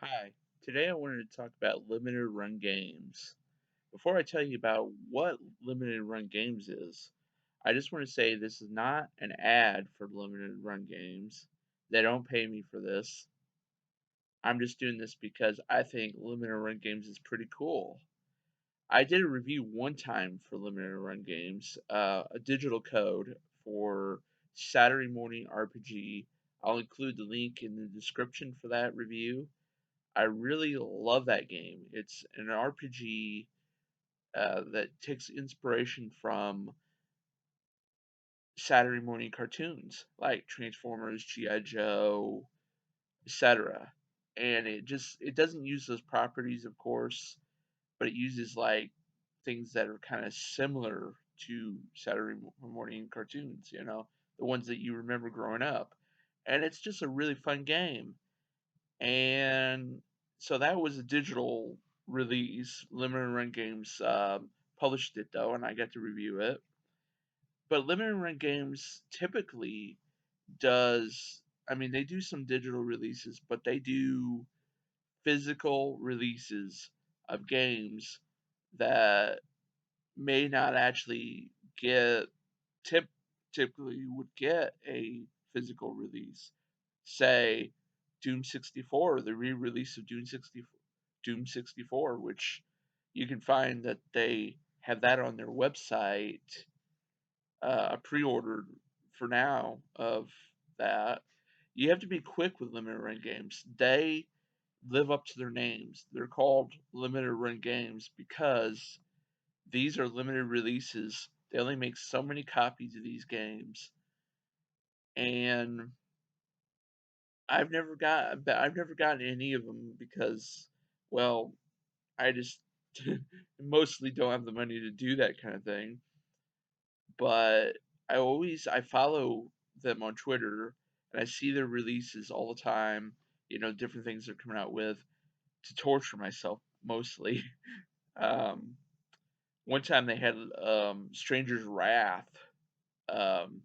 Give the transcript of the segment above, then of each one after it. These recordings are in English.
Hi, today I wanted to talk about limited run games. Before I tell you about what limited run games is, I just want to say this is not an ad for limited run games. They don't pay me for this. I'm just doing this because I think limited run games is pretty cool. I did a review one time for limited run games, a digital code for Saturday Morning RPG. I'll include the link in the description for that review. I really love that game. It's an RPG that takes inspiration from Saturday morning cartoons like Transformers, G.I. Joe, etc. And it doesn't use those properties, of course, but it uses like things that are kind of similar to Saturday morning cartoons, the ones that you remember growing up. And it's just a really fun game. And so that was a digital release. Limited Run Games published it though, and I got to review it. But Limited Run Games typically does, I mean, they do some digital releases, but they do physical releases of games that may not actually get tip typically would get a physical release. Say Doom 64, the re-release of Doom 64, which you can find that they have that on their website, pre-ordered for now of that. You have to be quick with limited run games. They live up to their names. They're called limited run games because these are limited releases. They only make so many copies of these games, and I've never gotten any of them because, well, I just mostly don't have the money to do that kind of thing. But I follow them on Twitter and I see their releases all the time. Different things they're coming out with to torture myself mostly. Um, One time they had Stranger's Wrath, um,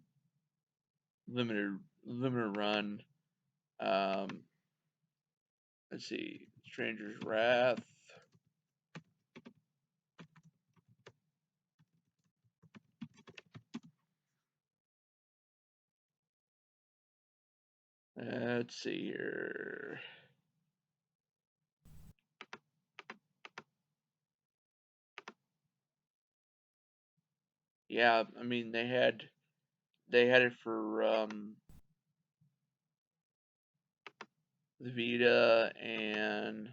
limited run. Um, let's see, Stranger's Wrath. Let's see here. Yeah, I mean they had it for the Vita, and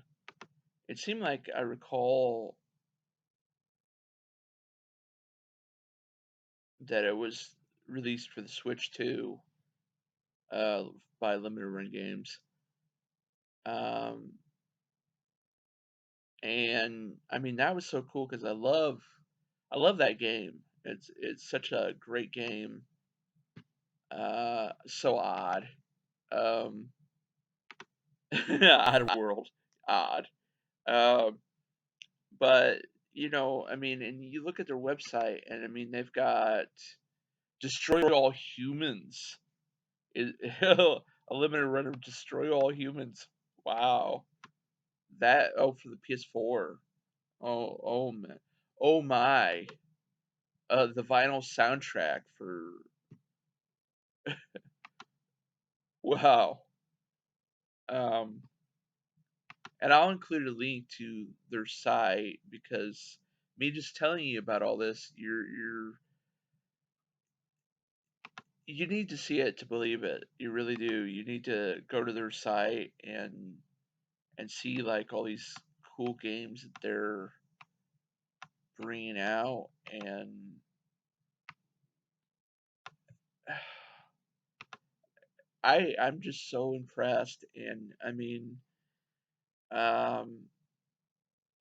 it seemed like I recall that it was released for the Switch too, uh, by Limited Run Games. Um, and I mean that was so cool because I love that game. It's such a great game. So odd. Um, Odd world, odd. Um, but I mean, and you look at their website, and I mean, they've got Destroy All Humans. It, a limited run of Destroy All Humans. Wow, that for the PS4. Oh man, oh my. The vinyl soundtrack for wow. Um, and I'll include a link to their site because me just telling you about all this, you need to see it to believe it. You really do. You need to go to their site and see like all these cool games that they're bringing out, and I'm just so impressed, and I mean, um,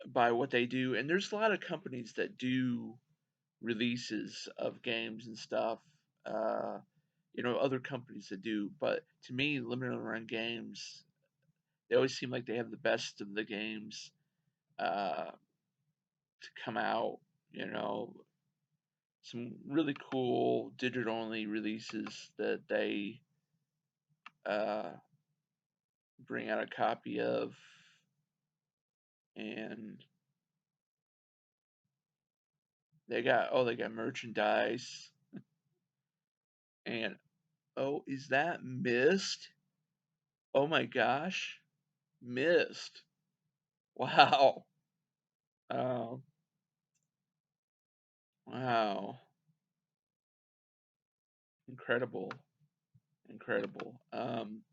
by what they do. And there's a lot of companies that do releases of games and stuff. Uh, other companies that do, but to me, limited run games, they always seem like they have the best of the games to come out. You know, some really cool digital only releases that they uh, bring out a copy of. and they got merchandise. And oh, is that Myst? Oh my gosh, Myst! Wow, oh, wow, incredible, incredible. I'm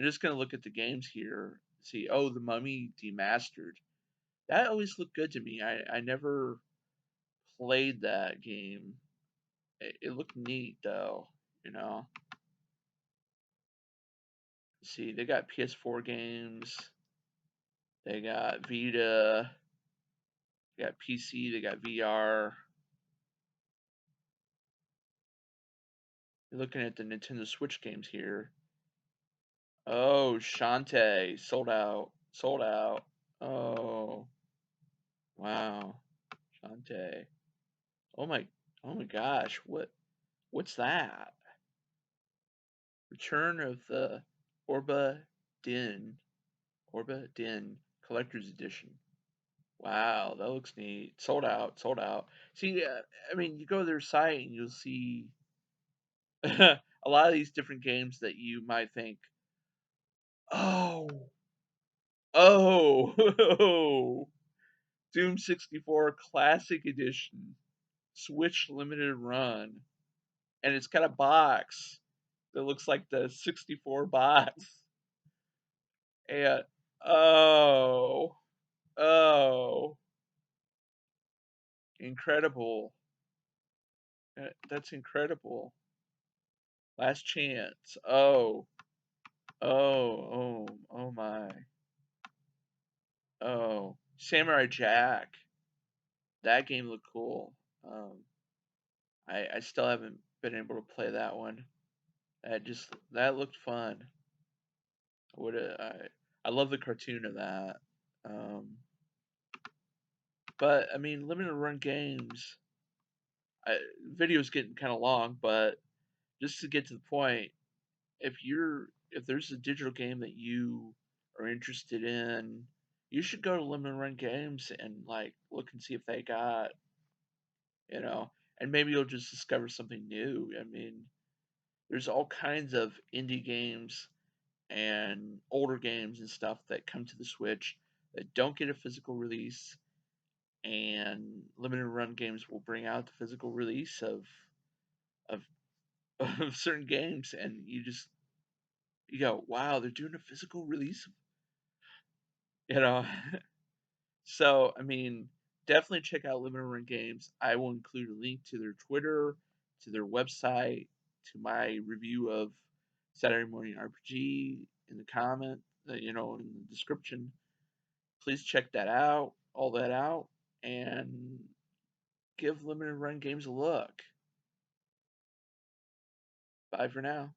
just gonna look at the games here. See, oh, the Mummy Demastered. That always looked good to me. I never played that game. It looked neat though, you know. See, they got PS4 games, they got Vita, they got PC, they got VR. You're looking at the Nintendo Switch games here. Oh, Shantae, sold out, sold out. Oh, wow, Shantae. Oh my, oh my gosh, what's that? Return of the Orba Din, Orba Din Collector's Edition. Wow, that looks neat. Sold out, sold out. See, I mean, you go to their site and you'll see a lot of these different games that you might think, oh, oh, Doom 64 Classic Edition, Switch Limited Run, and it's got a box that looks like the 64 box. And oh, oh, incredible. That's incredible. Last chance. Oh, oh my. Oh, Samurai Jack. That game looked cool. Um, I still haven't been able to play that one. That looked fun. Would I love the cartoon of that. Um, but I mean, limited run games. Videos getting kind of long, but just to get to the point, if there's a digital game that you are interested in, you should go to limited run games and like look and see if they got, you know, and maybe you'll just discover something new. I mean, there's all kinds of indie games and older games and stuff that come to the Switch that don't get a physical release, and limited run games will bring out the physical release of of certain games, and you go, wow, they're doing a physical release, you know. So, I mean, definitely check out Limited Run Games. I will include a link to their Twitter, to their website, to my review of Saturday Morning RPG in the comment, in the description. Please check that out, all that out, and give Limited Run Games a look. Bye for now.